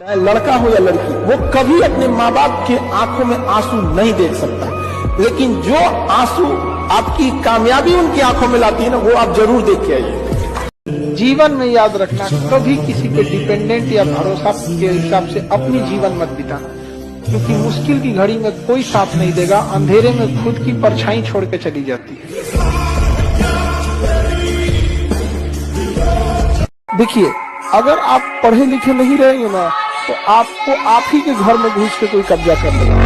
चाहे लड़का हो या लड़की, वो कभी अपने माँ बाप के आंखों में आंसू नहीं देख सकता, लेकिन जो आंसू आपकी कामयाबी उनकी आंखों में लाती है ना, वो आप जरूर देख के आइए। जीवन में याद रखना, कभी किसी पे डिपेंडेंट या भरोसा के हिसाब से अपनी जीवन मत बिताना, क्योंकि मुश्किल की घड़ी में कोई साथ नहीं देगा, अंधेरे में खुद की परछाई छोड़ के चली जाती है। देखिए, अगर आप पढ़े लिखे नहीं रहेंगे ना, तो आपको आप ही के घर में घुस के कोई कब्जा कर लेगा।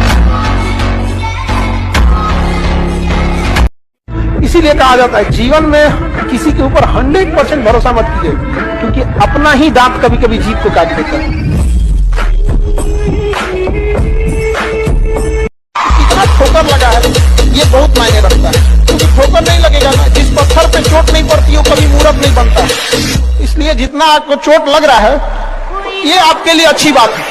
इसीलिए कहा जाता है जीवन में किसी के ऊपर 100% भरोसा मत कीजिए, क्योंकि अपना ही दांत कभी कभी जीभ को काट देता है। कितना ठोकर लगा है ये बहुत मायने रखता है, क्योंकि ठोकर नहीं लगेगा ना, जिस पत्थर पे चोट नहीं पड़ती वो कभी मूर्ख नहीं बनता। इसलिए जितना आपको चोट लग रहा है ये आपके लिए अच्छी बात है।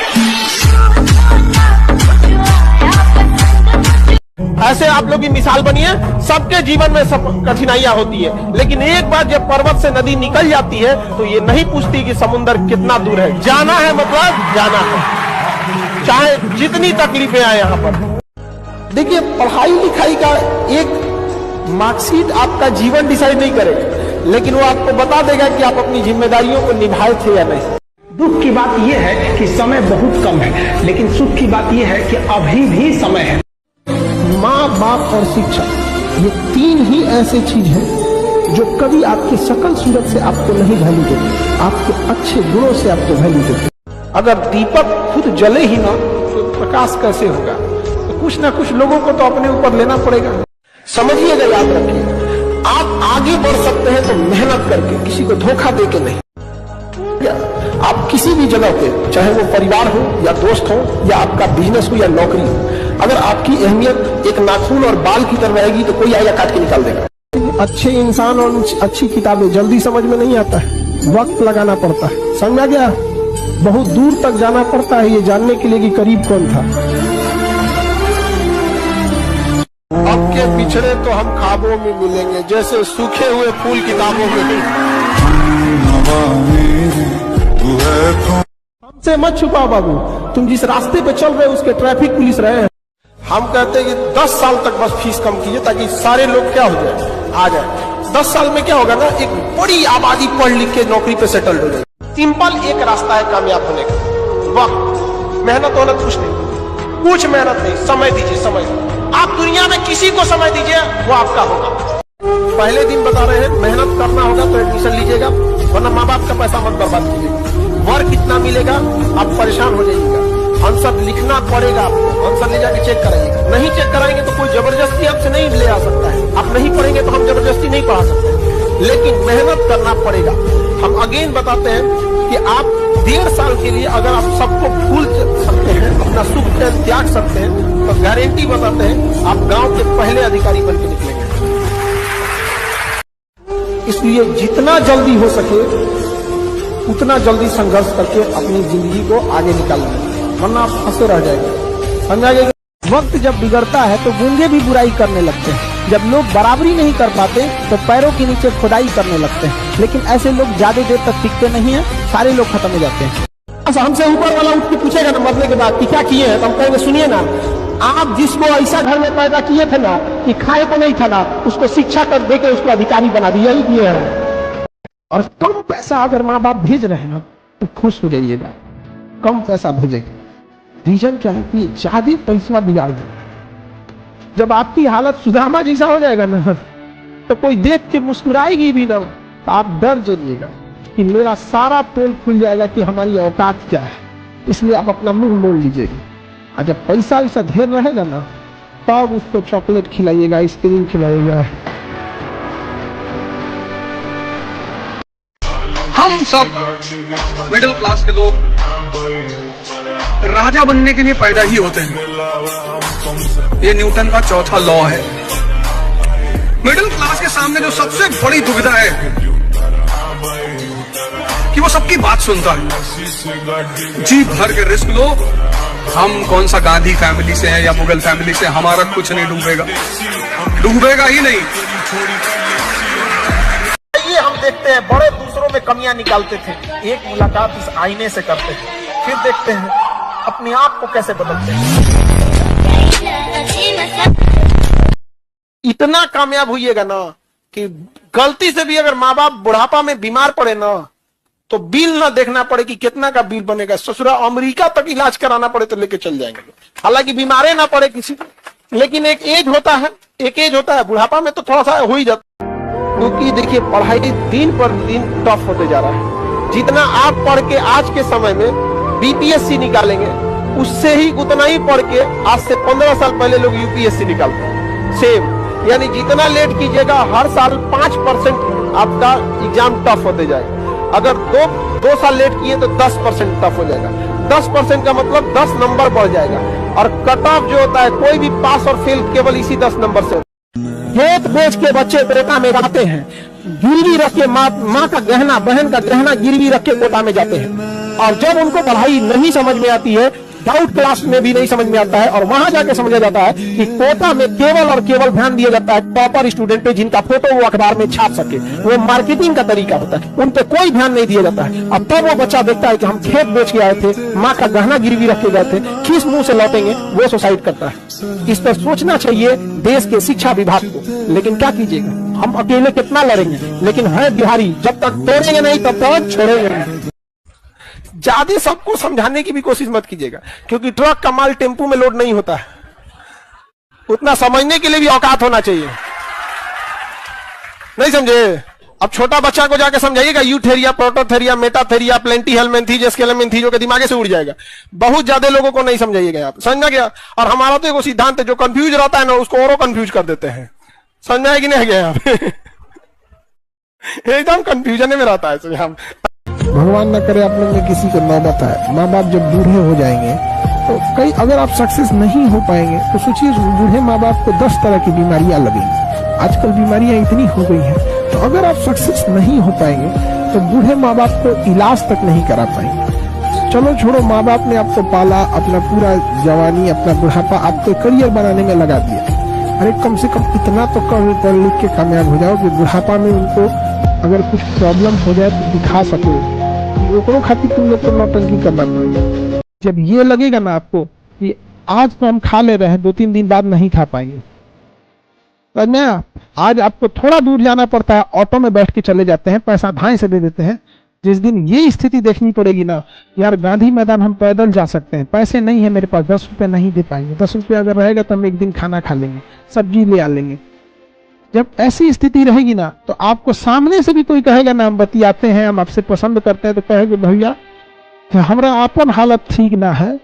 ऐसे आप लोग की मिसाल बनिए, सबके जीवन में सब कठिनाइयां होती है, लेकिन एक बार जब पर्वत से नदी निकल जाती है तो ये नहीं पूछती कि समुद्र कितना दूर है, जाना है मतलब जाना है, चाहे जितनी तकलीफें आए यहाँ पर। देखिए, पढ़ाई लिखाई का एक मार्कशीट आपका जीवन डिसाइड नहीं करेगा, लेकिन वो आपको बता देगा कि आप अपनी जिम्मेदारियों को निभाए थे या नहीं। दुख की बात यह है कि समय बहुत कम है, लेकिन सुख की बात यह है कि अभी भी समय है। माँ बाप और शिक्षा, ये तीन ही ऐसे चीज है जो कभी आपकी शकल सूरत से आपको नहीं वैल्यू देते, आपके अच्छे गुणों से आपको वैल्यू देते। अगर दीपक खुद जले ही ना तो प्रकाश कैसे होगा? तो कुछ ना कुछ लोगों को तो अपने ऊपर लेना पड़ेगा। समझिएगा, याद रखिए, आप आगे बढ़ सकते हैं तो मेहनत करके, किसी को धोखा दे के नहीं। आप किसी भी जगह पे, चाहे वो परिवार हो या दोस्त हो या आपका बिजनेस हो या नौकरी हो, अगर आपकी अहमियत एक नाखून और बाल की तरह रहेगी तो कोई आएगा काट के निकाल देगा। अच्छे इंसान और अच्छी किताबें जल्दी समझ में नहीं आता है, वक्त लगाना पड़ता है। समझ आ गया? बहुत दूर तक जाना पड़ता है ये जानने के लिए कि करीब कौन था। अब के पिछड़े तो हम ख्वाबों में मिलेंगे, जैसे सूखे हुए फूल किताबों में नहीं। हमसे मत छुपाओ बाबू, तुम जिस रास्ते पे चल रहे हो उसके ट्रैफिक पुलिस रहे हैं। हम कहते हैं कि 10 साल तक बस फीस कम कीजिए ताकि सारे लोग क्या हो जाए, आ जाए। 10 साल में क्या होगा ना, एक बड़ी आबादी पढ़ लिख के नौकरी पे सेटल हो जाए। सिंपल एक रास्ता है कामयाब होने का, वक्त। मेहनत होना कुछ नहीं, कुछ मेहनत नहीं, समय दीजिए। समय आप दुनिया में किसी को समय दीजिए, वो आपका होगा। पहले दिन बता रहे हैं, मेहनत करना होगा तो एडमिशन लीजिएगा, वरना माँ बाप का पैसा मत बर्बाद कीजिएगा। वर्क कितना मिलेगा आप परेशान हो जाइएगा। आंसर लिखना पड़ेगा आपको, आंसर ले जाके चेक कराइएगा। नहीं चेक कराएंगे तो कोई जबरदस्ती आपसे नहीं ले आ सकता है। आप नहीं पढ़ेंगे तो हम जबरदस्ती नहीं पढ़ा सकते, लेकिन मेहनत करना पड़ेगा। हम अगेन बताते हैं कि आप 1.5 साल के लिए अगर आप सबको भूल सकते हैं, अपना सुख त्याग सकते हैं, तो गारंटी बताते हैं आप गांव के पहले अधिकारी बन के निकलेंगे। इसलिए जितना जल्दी हो सके उतना जल्दी संघर्ष करके अपनी जिंदगी को आगे निकालना, वरना आप फंसे रह जाएंगे। समझाइए? वक्त जब बिगड़ता है तो गूंगे भी बुराई करने लगते हैं। जब लोग बराबरी नहीं कर पाते तो पैरों के नीचे खुदाई करने लगते हैं, लेकिन ऐसे लोग ज्यादा देर तक टिकते नहीं है, सारे लोग खत्म हो जाते हैं। अच्छा, हमसे ऊपर वाला उठ के पूछेगा ना मरने के बाद कि क्या किए हैं, तो हम कहेंगे सुनिए ना, आप जिसको ऐसा घर में पैदा किए थे ना कि खाए को नहीं था ना, उसको शिक्षा कर देके उसको अधिकारी बना दिया, यही किए हैं। और कम पैसा अगर माँ बाप भेज रहे हैं ना तो खुश हो जाइएगा, कम पैसा भेजेंगे। रीजन क्या है कि ज्यादा पैसा बिगाड़ दे। जब आपकी हालत सुदामा जैसा हो जाएगा ना, तो कोई देख के मुस्कुराएगी भी ना, तो आप डर जाइएगा कि मेरा सारा पोल खुल जाएगा कि हमारी औकात क्या है। इसलिए आप अपना मुंह मोड़ लीजिएगा। और जब पैसा ऐसा ढेर रहेगा ना, तब उसको चॉकलेट खिलाइएगा, आइसक्रीम खिलाइएगा। हम सब मिडिल क्लास के लोग राजा बनने के लिए पैदा ही होते हैं। ये न्यूटन का चौथा लॉ है। मिडिल क्लास के सामने जो सबसे बड़ी दुविधा है कि वो सबकी बात सुनता है। जी भर के रिस्क लो, हम कौन सा गांधी फैमिली से हैं या मुगल फैमिली से, हमारा कुछ नहीं डूबेगा, डूबेगा ही नहीं। ये हम देखते हैं बड़े दूसरों में कमियां निकालते थे, एक मुलाकात इस आईने से करते थे। फिर देखते हैं अपने आप को कैसे बदलते हैं। इतना कामयाब होइएगा ना कि गलती से भी अगर माँ बाप बुढ़ापा में बीमार पड़े ना तो बिल ना देखना पड़े कि कितना का बिल बनेगा, ससुरा अमेरिका तक इलाज कराना पड़े तो लेके चल जाएंगे। हालांकि बीमारे ना पड़े किसी को, लेकिन एक एज होता है बुढ़ापा में तो थोड़ा सा हो ही जाता है। क्योंकि देखिए पढ़ाई दिन पर दिन टफ होते जा रहा है। जितना आप पढ़ के आज के समय में बीपीएससी निकालेंगे, उससे ही उतना ही पढ़ के आज से 15 साल पहले लोग यूपीएससी निकालते हैं सेम। यानी जितना लेट कीजिएगा हर साल 5% आपका एग्जाम टफ होते जाएगा। अगर दो साल लेट किए तो 10% टफ हो जाएगा। 10% का मतलब 10 नंबर बढ़ जाएगा। और कट ऑफ जो होता है कोई भी पास और फेल केवल इसी 10 नंबर से। खेत बेच के बच्चे कोटा में जाते हैं, गिरवी रख के माँ का गहना, बहन का गहना गिरवी रख के कोटा में जाते हैं। और जब उनको पढ़ाई नहीं समझ में आती है, डाउट क्लास में भी नहीं समझ में आता है, और वहां जाके समझा जाता है कि कोटा में केवल और केवल ध्यान दिया जाता है टॉपर स्टूडेंट पे, जिनका फोटो वो अखबार में छाप सके। वो मार्केटिंग का तरीका होता है, उन पे कोई ध्यान नहीं दिया जाता है। अब तब वो बच्चा देखता है कि हम खेत बेच के आए थे, माँ का गहना गिरवी रख के गए थे, किस मुंह से लौटेंगे, वो सुसाइड करता है। इस पर सोचना चाहिए देश के शिक्षा विभाग को। लेकिन क्या कीजिएगा, हम अकेले कितना लड़ेंगे, लेकिन है बिहारी, जब तक तोड़ेंगे नहीं तब तक छोड़ेंगे नहीं। ज्यादा सबको समझाने की भी कोशिश मत कीजिएगा, क्योंकि ट्रक का माल टेम्पू में लोड नहीं होता है। उतना समझने के लिए भी औकात होना चाहिए। नहीं समझे? अब छोटा बच्चा को जाके समझाइएगा यूथेरिया, प्रोटोथेरिया, मेटाथेरिया, प्लेंटी हेलमेंथी, जेस्केलेमेंथी, जो के दिमागे से उड़ जाएगा। बहुत ज्यादा लोगों को नहीं समझाइएगा आप, समझना क्या? और हमारा तो एक सिद्धांत है, जो कंफ्यूज रहता है ना उसको और कंफ्यूज कर देते हैं। समझना है कि नहीं गया आप? एकदम कंफ्यूजन में रहता है हम। भगवान न करे आप लोग में किसी को नौबत आए, माँ बाप जब बूढ़े हो जाएंगे तो कई, अगर आप सक्सेस नहीं हो पाएंगे तो सोचिए बूढ़े माँ बाप को 10 तरह की बीमारियां लगेंगी। आजकल बीमारियां इतनी हो गई हैं, तो अगर आप सक्सेस नहीं हो पाएंगे तो बूढ़े माँ बाप को इलाज तक नहीं करा पाएंगे। चलो छोड़ो, माँ बाप ने आपको पाला, अपना पूरा जवानी, अपना बुढ़ापा आपको करियर बनाने में लगा दिया। अरे कम से कम इतना तो पढ़ लिख के कामयाब हो जाओ कि बुढ़ापा में उनको अगर कुछ प्रॉब्लम हो जाए तो दिखा सको। ओकरो खातिर तुम लोग को नौटंकी करना पड़ेगा। जब ये लगेगा ना आपको कि आज तो हम खा ले रहे हैं, 2-3 दिन बाद नहीं खा पाएंगे, आज आपको थोड़ा दूर जाना पड़ता है, ऑटो में बैठ के चले जाते हैं, पैसा धाए से दे देते हैं। जिस दिन ये स्थिति देखनी पड़ेगी ना, यार गांधी मैदान हम पैदल जा सकते हैं, पैसे नहीं है मेरे पास, 10 रुपए नहीं दे पाएंगे, 10 रुपये अगर रहेगा तो हम एक दिन खाना खा लेंगे, सब्जी ले आ लेंगे। जब ऐसी स्थिति रहेगी ना, तो आपको सामने से भी कोई कहेगा ना हम बतियाते हैं, हम आपसे पसंद करते हैं, तो कहेंगे भैया हमारा अपन हालत ठीक ना है,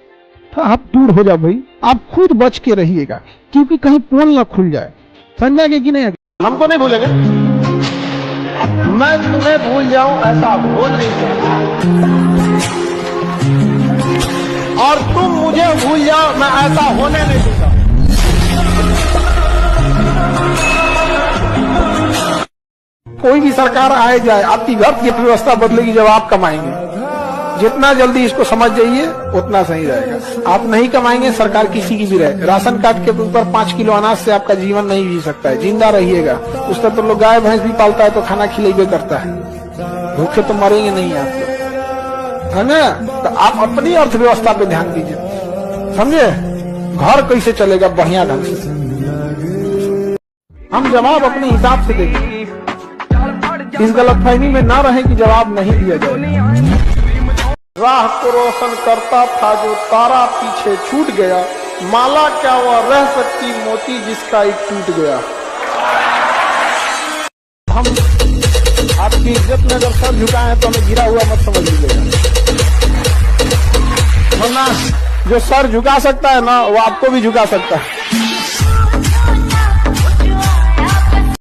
तो आप दूर हो जाओ भाई, आप खुद बच के रहिएगा, क्योंकि कहीं पोल ना खुल जाए। समझागे कि नहीं? हमको नहीं भूलेंगे, मैं तुम्हें भूल जाऊं ऐसा हो नहीं सकता, और तुम मुझे भूल जाओ मैं ऐसा होने नहीं दूंगा। कोई भी सरकार आए जाए, आपकी घर की व्यवस्था बदलेगी जब आप कमाएंगे। जितना जल्दी इसको समझ जाइए उतना सही रहेगा। आप नहीं कमाएंगे, सरकार किसी की भी रहे, राशन कार्ड के ऊपर 5 किलो अनाज से आपका जीवन नहीं जी सकता है, जिंदा रहिएगा। उस तरह तो लोग गाय भैंस भी पालता है तो खाना खिलाइए करता है, भूखे तो मरेंगे नहीं आप लोग, है ना? तो आप अपनी अर्थव्यवस्था पे ध्यान दीजिए, समझे? घर कैसे चलेगा बढ़िया ढंग से, हम जवाब अपने हिसाब से देंगे। इस गलतफहमी में ना रहे कि जवाब नहीं दिया जाए। राह को रोशन करता था जो तारा पीछे छूट गया, माला क्या वह रह सकती मोती जिसका एक टूट गया। हम आपकी इज्जत में अगर सर झुकाए हैं तो हमें गिरा हुआ मत समझ लीजिएगा, वरना जो सर झुका सकता है ना वो आपको भी झुका सकता है।